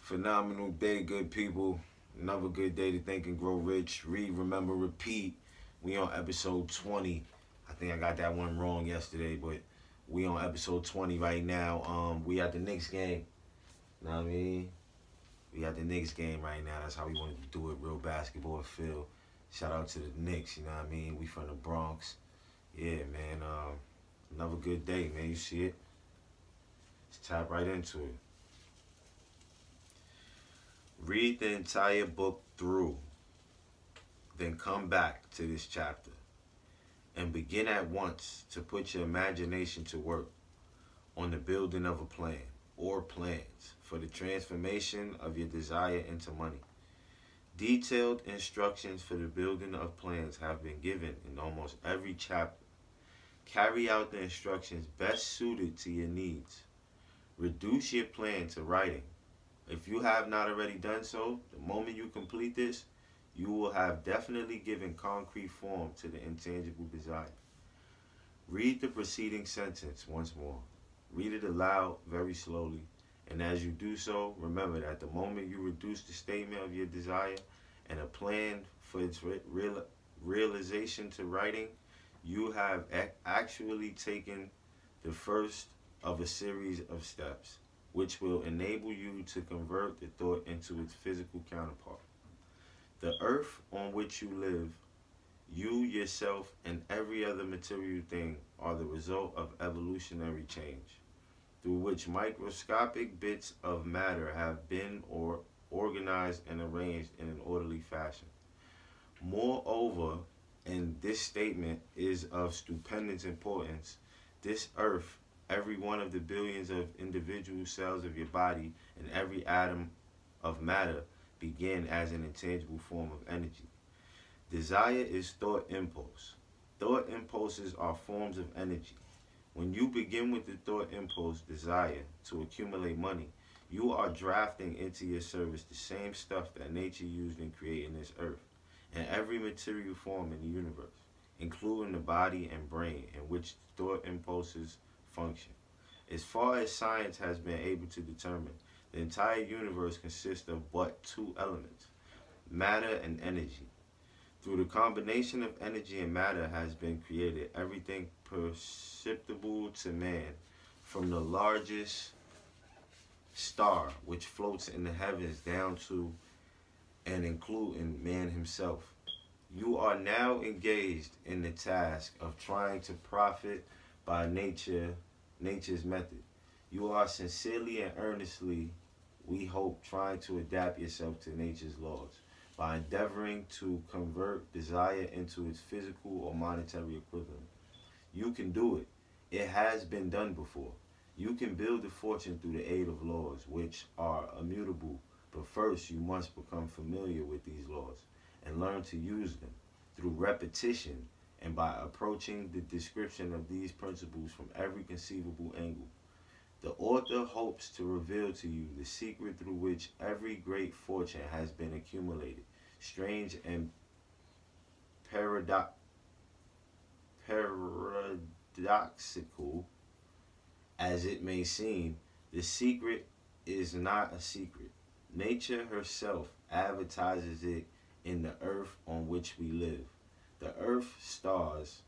Phenomenal day, good people. Another good day to think and grow rich. Read, remember, repeat. We on episode 20. I think I got that one wrong yesterday, but we on episode 20 right now. We at the Knicks game. Know what I mean? We at the Knicks game right now. That's how we wanted to do it, real basketball feel. Shout out to the Knicks, you know what I mean? We from the Bronx. Yeah, man. Another good day, man. You see it? Let's tap right into it. Read the entire book through, then come back to this chapter and begin at once to put your imagination to work on the building of a plan or plans for the transformation of your desire into money. Detailed instructions for the building of plans have been given in almost every chapter. Carry out the instructions best suited to your needs. Reduce your plan to writing. If you have not already done so, the moment you complete this, you will have definitely given concrete form to the intangible desire. Read the preceding sentence once more. Read it aloud very slowly, and as you do so, remember that the moment you reduce the statement of your desire and a plan for its realization to writing, you have actually taken the first of a series of steps, which will enable you to convert the thought into its physical counterpart. The earth on which you live, you, yourself, and every other material thing are the result of evolutionary change, through which microscopic bits of matter have been organized and arranged in an orderly fashion. Moreover, and this statement is of stupendous importance, this earth, every one of the billions of individual cells of your body, and every atom of matter began as an intangible form of energy. Desire is thought impulse. Thought impulses are forms of energy. When you begin with the thought impulse desire to accumulate money, you are drafting into your service the same stuff that nature used in creating this earth and every material form in the universe, including the body and brain in which thought impulses function. As far as science has been able to determine, the entire universe consists of but two elements, matter and energy. Through the combination of energy and matter has been created everything perceptible to man, from the largest star which floats in the heavens down to and including man himself. You are now engaged in the task of trying to profit by nature's method. You are sincerely and earnestly, we hope, trying to adapt yourself to nature's laws by endeavoring to convert desire into its physical or monetary equivalent. You can do it. It has been done before. You can build a fortune through the aid of laws, which are immutable, but first you must become familiar with these laws and learn to use them through repetition and by approaching the description of these principles from every conceivable angle. The author hopes to reveal to you the secret through which every great fortune has been accumulated. Strange and paradoxical as it may seem, the secret is not a secret. Nature herself advertises it in the earth on which we live. The earth, stars,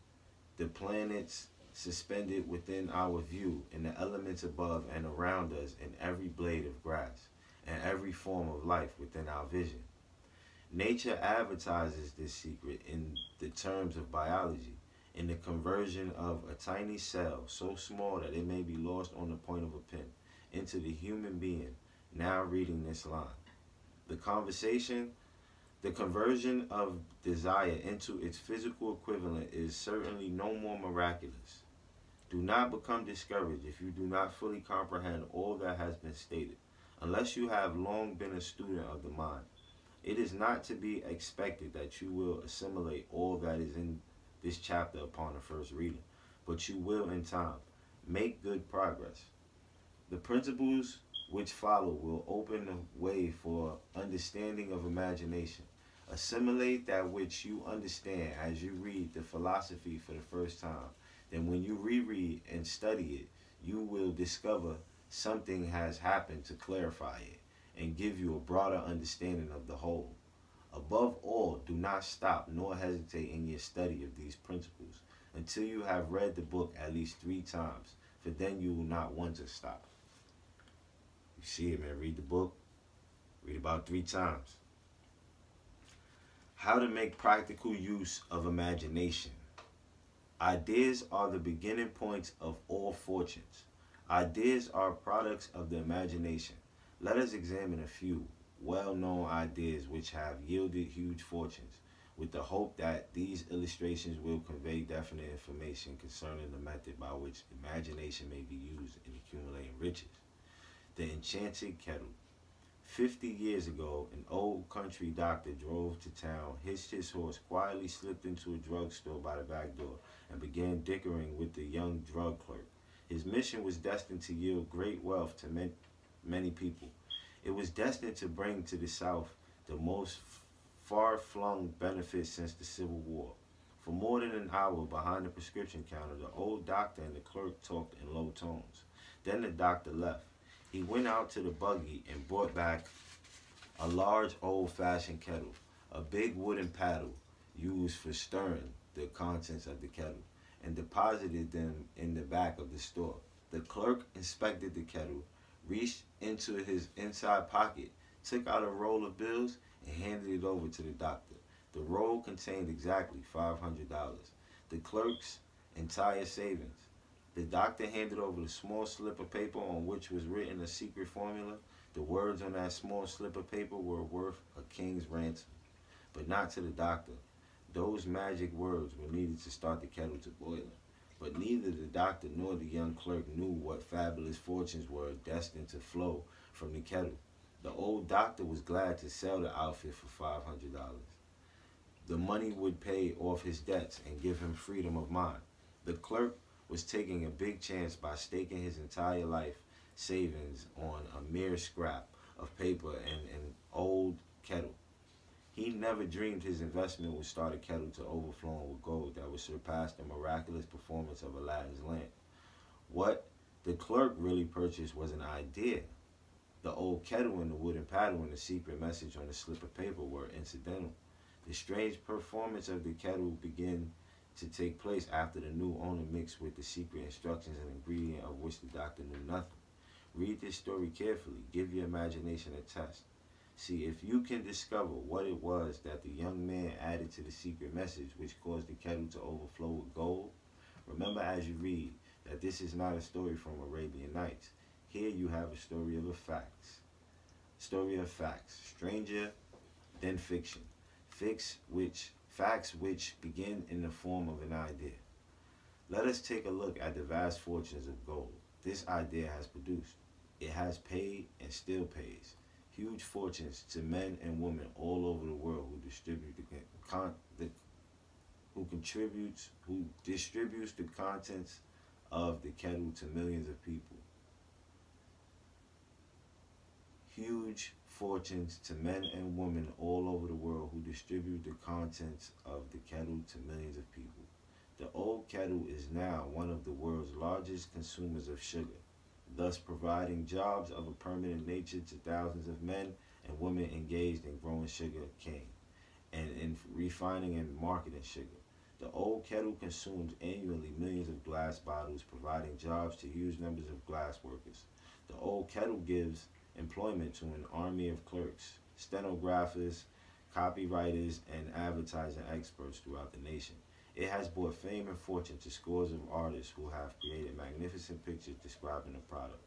the planets suspended within our view, and the elements above and around us in every blade of grass, and every form of life within our vision. Nature advertises this secret in the terms of biology, in the conversion of a tiny cell so small that it may be lost on the point of a pen, into the human being now reading this line. The conversion of desire into its physical equivalent is certainly no more miraculous. Do not become discouraged if you do not fully comprehend all that has been stated, unless you have long been a student of the mind. It is not to be expected that you will assimilate all that is in this chapter upon the first reading, but you will in time. Make good progress. The principles which follow will open the way for understanding understanding of imagination. Assimilate that which you understand as you read the philosophy for the first time. Then when you reread and study it, you will discover something has happened to clarify it and give you a broader understanding of the whole. Above all, do not stop nor hesitate in your study of these principles until you have read the book at least 3 times, for then you will not want to stop. You see it, man. Read the book. Read about 3 times. How to make practical use of imagination. Ideas are the beginning points of all fortunes. Ideas are products of the imagination. Let us examine a few well-known ideas which have yielded huge fortunes, with the hope that these illustrations will convey definite information concerning the method by which imagination may be used in accumulating riches. The Enchanted Kettle. 50 years ago, an old country doctor drove to town, hitched his horse, quietly slipped into a drugstore by the back door, and began dickering with the young drug clerk. His mission was destined to yield great wealth to many people. It was destined to bring to the South the most far-flung benefits since the Civil War. For more than an hour behind the prescription counter, the old doctor and the clerk talked in low tones. Then the doctor left. He went out to the buggy and brought back a large old-fashioned kettle, a big wooden paddle used for stirring the contents of the kettle, and deposited them in the back of the store. The clerk inspected the kettle, reached into his inside pocket, took out a roll of bills, and handed it over to the doctor. The roll contained exactly $500, the clerk's entire savings. The doctor handed over the small slip of paper on which was written a secret formula. The words on that small slip of paper were worth a king's ransom, but not to the doctor. Those magic words were needed to start the kettle to boiling. But neither the doctor nor the young clerk knew what fabulous fortunes were destined to flow from the kettle. The old doctor was glad to sell the outfit for $500. The money would pay off his debts and give him freedom of mind. The clerk was taking a big chance by staking his entire life savings on a mere scrap of paper and an old kettle. He never dreamed his investment would start a kettle to overflowing with gold that would surpass the miraculous performance of Aladdin's lamp. What the clerk really purchased was an idea. The old kettle and the wooden paddle and the secret message on the slip of paper were incidental. The strange performance of the kettle began to take place after the new owner mixed with the secret instructions and ingredient of which the doctor knew nothing. Read this story carefully. Give your imagination a test. See if you can discover what it was that the young man added to the secret message which caused the kettle to overflow with gold. Remember as you read that this is not a story from Arabian Nights. Here you have a story of facts. Story of facts. Stranger than fiction. Facts which begin in the form of an idea. Let us take a look at the vast fortunes of gold this idea has produced. It has paid and still pays huge fortunes to men and women all over the world who distributes the contents of the kettle to millions of people. Huge fortunes to men and women all over the world who distribute the contents of the kettle to millions of people. The old kettle is now one of the world's largest consumers of sugar, thus providing jobs of a permanent nature to thousands of men and women engaged in growing sugar cane and in refining and marketing sugar. The old kettle consumes annually millions of glass bottles, providing jobs to huge numbers of glass workers. The old kettle gives employment to an army of clerks, stenographers, copywriters, and advertising experts throughout the nation. It has brought fame and fortune to scores of artists who have created magnificent pictures describing the product.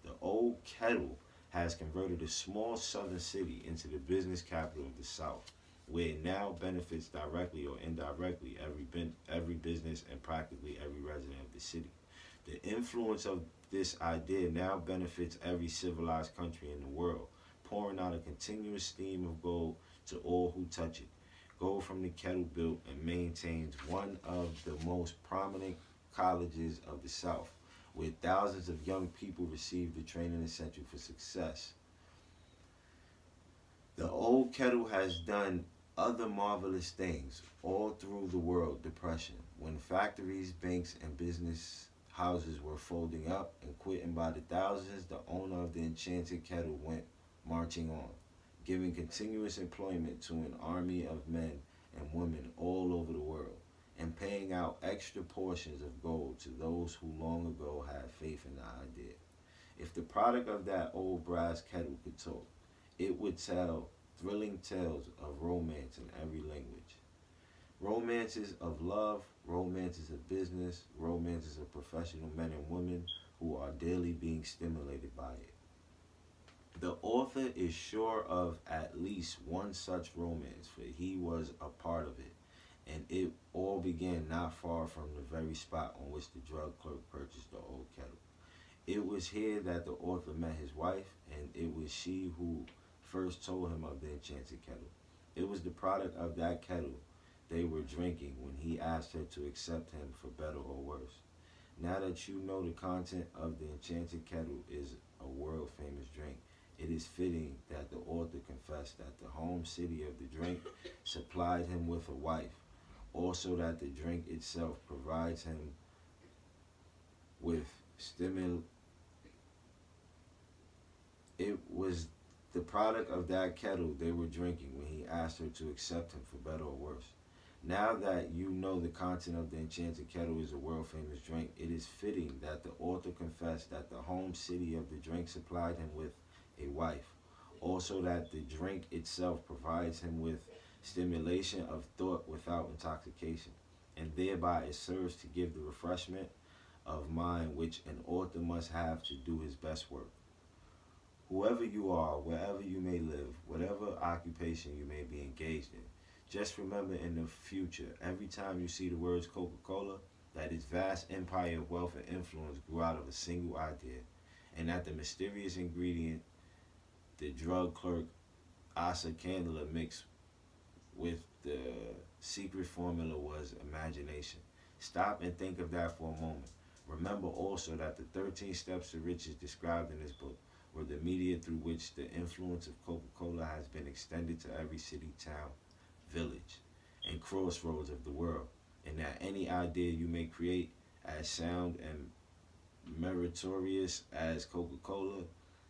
The old kettle has converted a small southern city into the business capital of the South, where it now benefits directly or indirectly every business and practically every resident of the city. The influence of this idea now benefits every civilized country in the world, pouring out a continuous stream of gold to all who touch it. Gold from the kettle built and maintains one of the most prominent colleges of the South, where thousands of young people receive the training essential for success. The old old kettle has done other marvelous things all through the world depression, when factories, banks, and business houses were folding up and quitting by the thousands. The owner of the enchanted kettle went marching on, giving continuous employment to an army of men and women all over the world, and paying out extra portions of gold to those who long ago had faith in the idea. If the product of that old brass kettle could talk, it would tell thrilling tales of romance in every language. Romances of love, romances of business, romances of professional men and women who are daily being stimulated by it. The author is sure of at least one such romance, for he was a part of it, and it all began not far from the very spot on which the drug clerk purchased the old kettle. It was here that the author met his wife, and it was she who first told him of the enchanted kettle. It was the product of that kettle they were drinking when he asked her to accept him for better or worse. Now that you know the content of the enchanted kettle is a world-famous drink, it is fitting that the author confessed that the home city of the drink supplied him with a wife, also that the drink itself provides him with It was the product of that kettle they were drinking when he asked her to accept him for better or worse. Now that you know the content of the enchanted kettle is a world-famous drink, it is fitting that the author confessed that the home city of the drink supplied him with a wife, also that the drink itself provides him with stimulation of thought without intoxication, and thereby it serves to give the refreshment of mind which an author must have to do his best work. Whoever you are, wherever you may live, whatever occupation you may be engaged in, just remember in the future, every time you see the words Coca-Cola, that its vast empire of wealth and influence grew out of a single idea, and that the mysterious ingredient the drug clerk Asa Candler mixed with the secret formula was imagination. Stop and think of that for a moment. Remember also that the 13 steps to riches described in this book were the media through which the influence of Coca-Cola has been extended to every city, town, village, and crossroads of the world, and that any idea you may create as sound and meritorious as Coca-Cola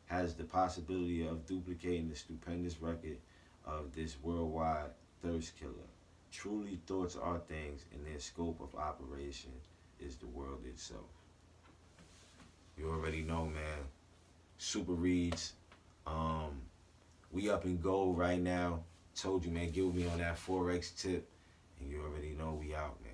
has the possibility of duplicating the stupendous record of this worldwide thirst killer. Truly, thoughts are things, and their scope of operation is the world itself. You already know, man. Super reads. We up in gold right now. Told you, man, get with me on that Forex tip. And you already know we out, man.